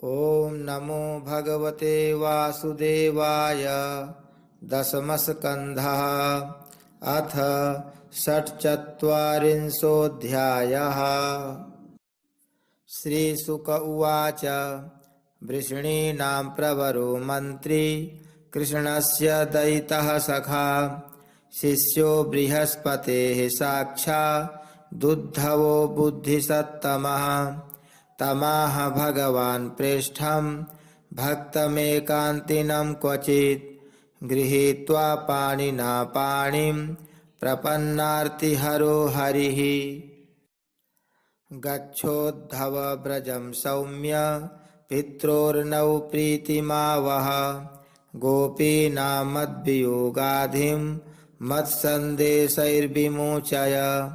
ॐ नमो भगवते वासुदेवाय। दशमस्कन्धः। अथ षट्चत्वारिंशोऽध्यायः। श्रीशुक उवाच। वृषणीनां प्रवरो मन्त्री कृष्णस्य दयितः सखा शिष्यो बृहस्पतेः साक्षादुद्धवो बुद्धिसत्तमः। तमाह भगवान् प्रेष्ठं भक्तमेकान्तिनं क्वचित् गृहीत्वा पाणिना पाणिं प्रपन्नार्तिहरो हरिः। गच्छोद्धव व्रजं सौम्य पित्रोर्नौ प्रीतिमावह। गोपीनामद्वियोगाधिं मत्सन्देशैर्विमोचय।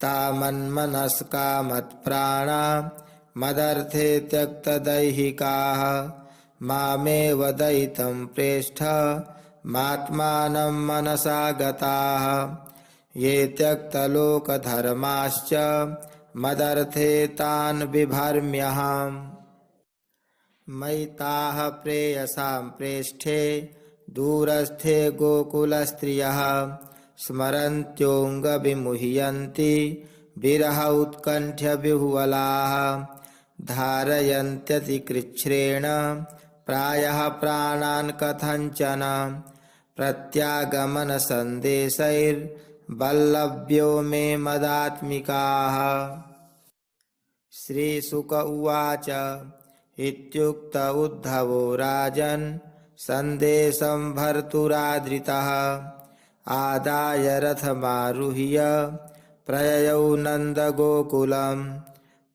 तामन्मनस्का मत्प्राणा मदर्थे त्यक्तदैहिकाः मामेव दयितं प्रेष्ठ मात्मानं मनसा गताः। ये त्यक्तलोकधर्माश्च मदर्थे तान् बिभर्म्यहम्। मयि ताः प्रेयसां प्रेष्ठे दूरस्थे गोकुलस्त्रियः स्मरन्त्योऽङ्गविमुह्यन्ति विरह उत्कण्ठ्यविह्वलाः। धारयन्त्यतिकृच्छ्रेण प्रायः प्राणान् कथञ्चन प्रत्यागमनसन्देशैर्वल्लभ्यो मे मदात्मिकाः। श्रीशुक उवाच। इत्युक्त उद्धवो राजन् सन्देशं भर्तुरादृतः। आदाय रथमारुह्य प्रययौ नन्दगोकुलम्।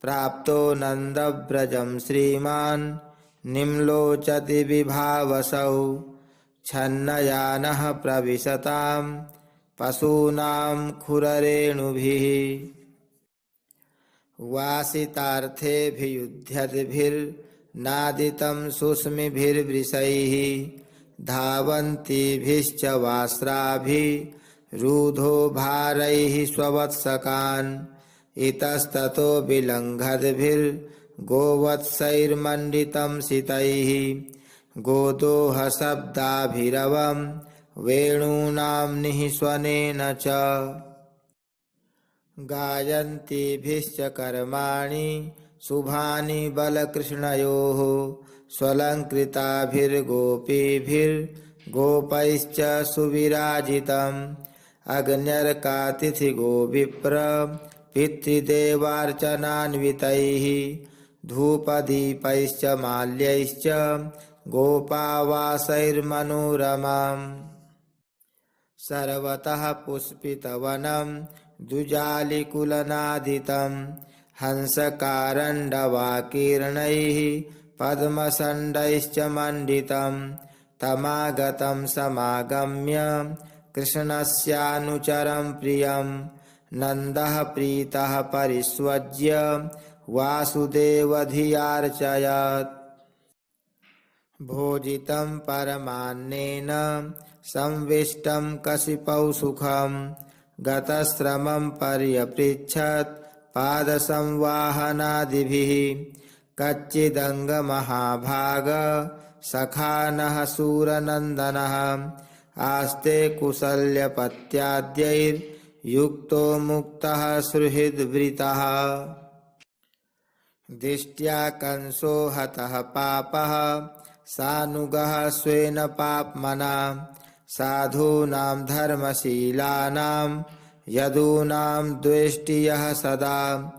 प्राप्तो नन्दव्रजं श्रीमान् निम्लोचति विभावसौ। छन्नयानः प्रविशतां पशूनां खुररेणुभिः। वासितार्थेऽभियुध्यद्भिर्नादितं सुस्मिभिर्वृषैः। धावन्तीभिश्च वास्राभिरूधो भारैः स्ववत्सकान्। इतस्ततो विलङ्घद्भिर्गोवत्सैर्मण्डितं सितैः। गोदोहशब्दाभिरवं वेणूनां निःस्वनेन च। गायन्तीभिश्च कर्माणि शुभानि बलकृष्णयोः। स्वलङ्कृताभिर्गोपीभिर्गोपैश्च सुविराजितम्। अग्न्यर्कातिथिगो विप्र पितृदेवार्चनान्वितैः। धूपदीपैश्च माल्यैश्च गोपावासैर्मनोरमम्। सर्वतः पुष्पितवनं दुजालिकुलनादितं। हंसकारण्डवाकीर्णैः पद्मसण्डैश्च मण्डितं। तमागतं समागम्य कृष्णस्यानुचरं प्रियं। नन्दः प्रीतः परिष्वज्य वासुदेवधियार्चयत्। भोजितं परमान्नेन संविष्टं कशिपौ सुखं। गतश्रमं पर्यपृच्छत् पादसंवाहनादिभिः। कच्चिदङ्गमहाभाग सखानः सूरनन्दनः। आस्ते कुशल्यपत्याद्यैर्युक्तो मुक्तः सुहृद्वृतः। दिष्ट्या कंसो हतः पापः सानुगः स्वेन पाप्मना। साधूनां धर्मशीलानां यदूनां द्वेष्टि यः सदा।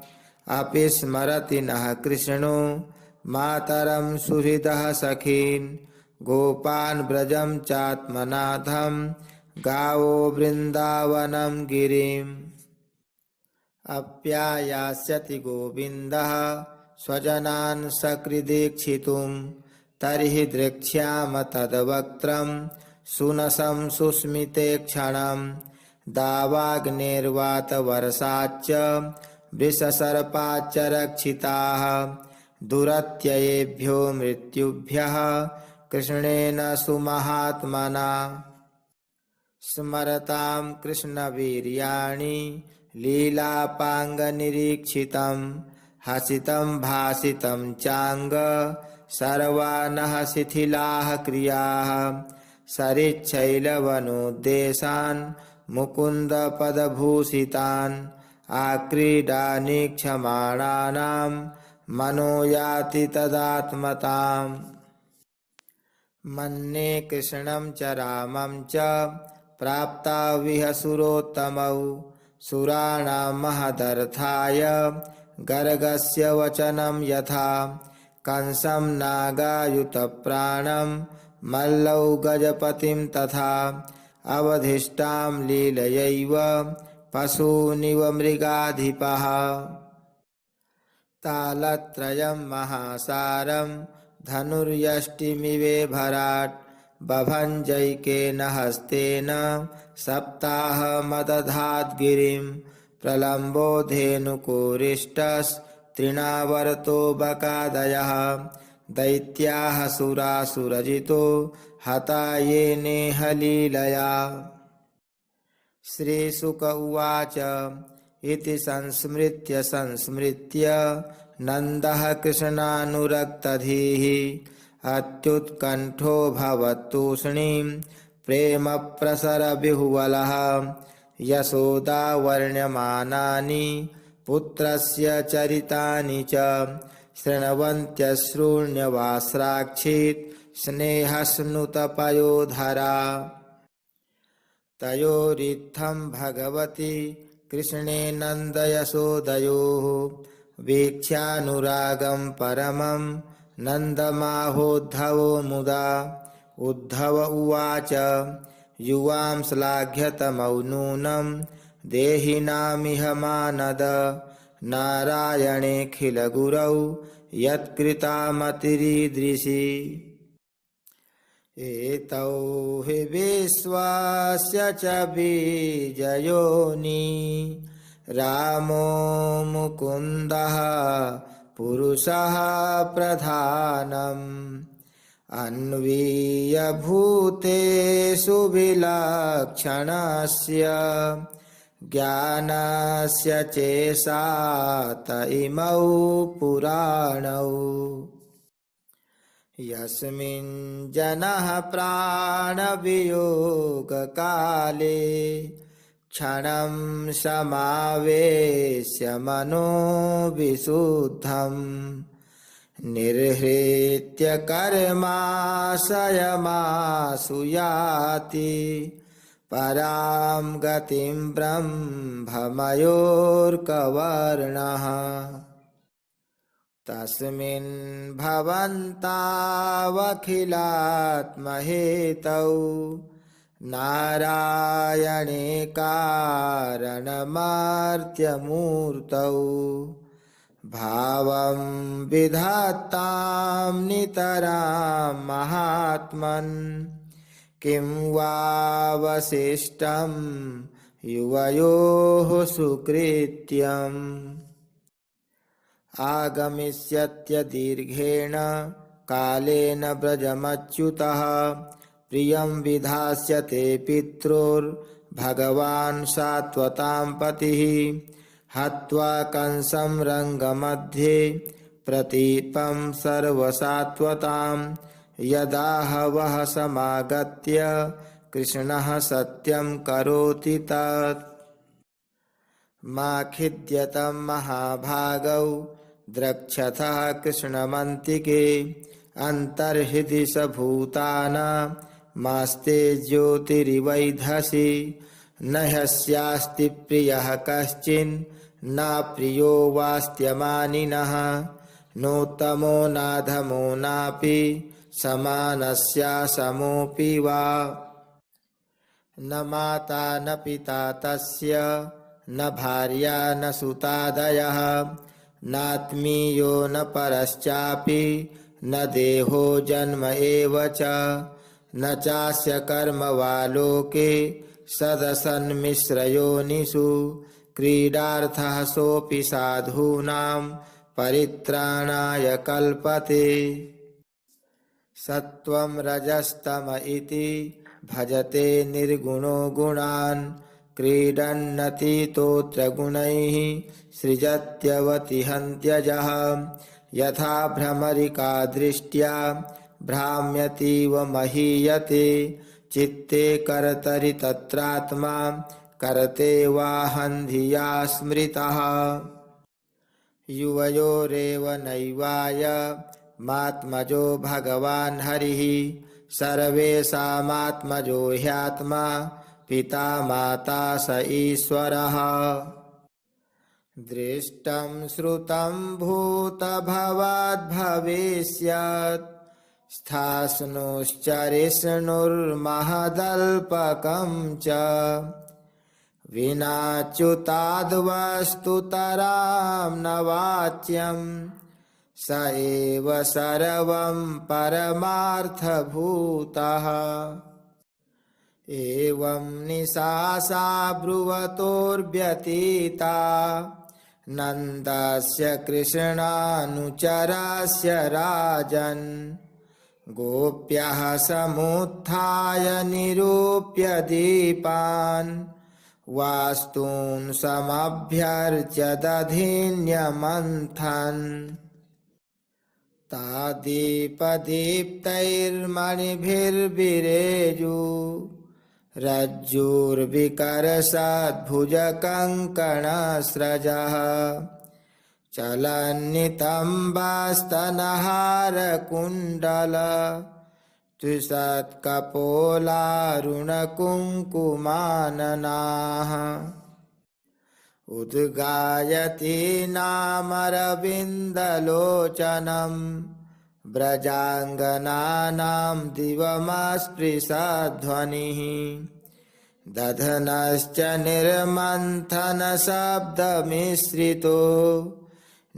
अपि स्मरति नः कृष्णो मातरं सुहृदः सखीन्। गोपान् व्रजं चात्मनाथं गावो वृन्दावनं गिरिम्। अप्यायास्यति गोविन्दः स्वजनान् सकृदीक्षितुं। तर्हि द्रक्ष्याम तद्वक्त्रं सुनसं सुस्मिते क्षणं। दावाग्नेर्वातवर्षाच्च वृषसर्पाच्च रक्षिताः। दुरत्ययेभ्यो मृत्युभ्यः कृष्णेन सुमहात्मना। स्मरतां कृष्णवीर्याणि लीलापाङ्गनिरीक्षितं हसितं भासितं चाङ्ग सर्वानः शिथिलाः क्रियाः सरिच्छैलवनोद्देशान् मुकुन्दपदभूषितान् आक्रीडानीक्षमाणानां मनो याति तदात्मताम्। मन्ये कृष्णं च रामं च प्राप्ताविह सुरोत्तमौ सुराणां महदर्थाय गर्गस्य वचनं यथा कंसं नागायुतप्राणं मल्लौ गजपतिं तथा अवधिष्ठां लीलयैव पशूनिव मृगाधिपः। तालत्रयं महासारं धनुर्यष्टिमिवे भराट् बभञ्जैकेन हस्तेन सप्ताहमदधाद्गिरिं प्रलम्बो धेनुकोरिष्टस्तृणावर्तो बकादयः दैत्याः सुरासुरजितो हता येनेह लीलया। श्रीशुक उवाच इति संस्मृत्य नन्दः कृष्णानुरक्तधीः अत्युत्कण्ठो भवत्तूष्णीं प्रेमप्रसरविह्वलः यशोदावर्ण्यमानानि पुत्रस्य चरितानि च शृण्वन्त्यश्रूण्यवास्राक्षीत् स्नेहस्नुतपयोधरा। तयोरित्थं भगवती कृष्णे नन्दयशोदयोः वीक्ष्यानुरागं परमं नन्दमाहोद्धवो मुदा। उद्धव उवाच युवां श्लाघ्यतमौ नूनं देहिनामिह मानद नारायणेऽखिलगुरौ यत्कृतामतिरीदृशी। एतौ हि विश्वस्य च बीजयोनि रामो मुकुन्दः पुरुषः प्रधानम् अन्वीयभूतेषु विलक्षणस्य ज्ञानस्य चेषा त इमौ पुराणौ। यस्मिन् जनः प्राणवियोगकाले क्षणं समावेश्य मनो विशुद्धम् निर्हृत्य कर्माशयमाशु याति परां गतिं ब्रह्ममयोर्कवर्णः। तस्मिन् भवन्तावखिलात्महेतौ नारायणे कारणमर्त्यमूर्तौ भावं विधत्तां नितरां महात्मन् किं वावशिष्टं युवयोः सुकृत्यम्। आगमिष्यत्यदीर्घेण कालेन व्रजमच्युतः प्रियं विधास्यते पित्रोर्भगवान् सात्वतां पतिः हत्वा कंसं रङ्गमध्ये प्रतीपं सर्वसात्वतां यदाहवः समागत्य कृष्णः सत्यं करोति तत्। मा खिद्यतं महाभागौ द्रक्षथः कृष्णमन्तिके अन्तर्हृदि स भूतानां मास्ते ज्योतिरिवैधसि न ह्यस्यास्ति प्रियः कश्चिन् न प्रियो वास्त्यमानिनः नोत्तमो नाधमो नापि समानस्या समोऽपि वा। न माता न पिता तस्य न भार्या न सुतादयः नात्मीयो न परश्चापि न देहो जन्म एव च न चास्य कर्म वा लोके सदसन्मिश्रयोनिषु क्रीडार्थः सोऽपि साधूनां परित्राणाय कल्पते। सत्त्वं रजस्तम इति भजते निर्गुणो गुणान् क्रीडन्नतीतोऽत्र गुणैः सृजत्यवतिहन्त्यजः यथा भ्रमरिका दृष्ट्या भ्राम्यतीव महीयते चित्ते कर्तरि तत्रात्मा करते वाहं धिया स्मृतः युवयोरेव नैवाय मात्मजो भगवान् हरिः सर्वेषामात्मजो ह्यात्मा पिता माता स ईश्वरः दृष्टं श्रुतं भूतभवाद्भविष्यत् स्थास्नुश्चरिष्णुर्महदल्पकं च विनाच्युताद्वस्तुतरां न वाच्यं स एव सर्वं परमार्थभूतः एवं निशासा ब्रुवतोर्व्यतीता नन्दस्य कृष्णानुचरस्य राजन् गोप्यः समुत्थाय निरूप्य दीपान् वास्तून् समभ्यर्च्य दधिन्यमन्थन् तादीपदीप्तैर्मणिभिर्विरेजु रज्जुर्विकर्षद्भुजकङ्कणस्रजः चलन्नितम्बस्तनहारकुण्डल त्रिशत्कपोलारुणकुङ्कुमाननाः उद्गायति नामरविन्दलोचनं व्रजाङ्गनानां दिवमस्पृशध्वनिः दधनश्च निर्मन्थनशब्दमिश्रितो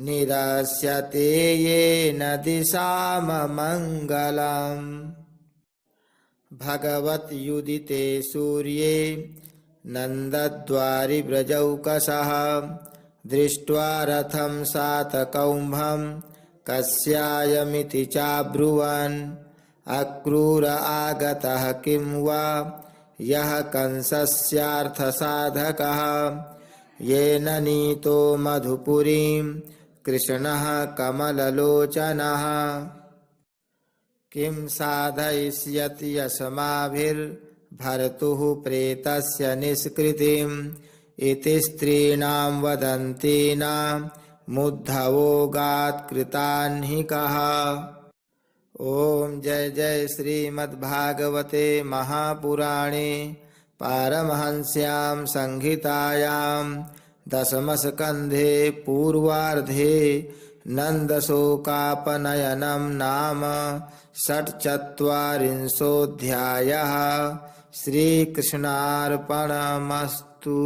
निरस्यते येन दिशाममङ्गलम् भगवत्युदिते सूर्ये नन्दद्वारि व्रजौकसः दृष्ट्वा रथं सातकौम्भं कस्यायमिति चाब्रुवन् अक्रूर आगतः किं वा यः कंसस्यार्थसाधकः येन नीतो मधुपुरीं कृष्णः कमललोचनः किं साधयिष्यति यस्माभिर्भर्तुः प्रेतस्य निष्कृतिम् इति स्त्रीणां वदन्तीनां मुद्धवोगात् कृताह्निकः। ओम जय जय श्रीमद्भागवते महापुराणे पारमहंस्यां संहितायां दशमस्कन्धे पूर्वार्धे नन्दशोकापनयनं नाम षट्चत्वारिंशोऽध्यायः। श्रीकृष्णार्पणमस्तु।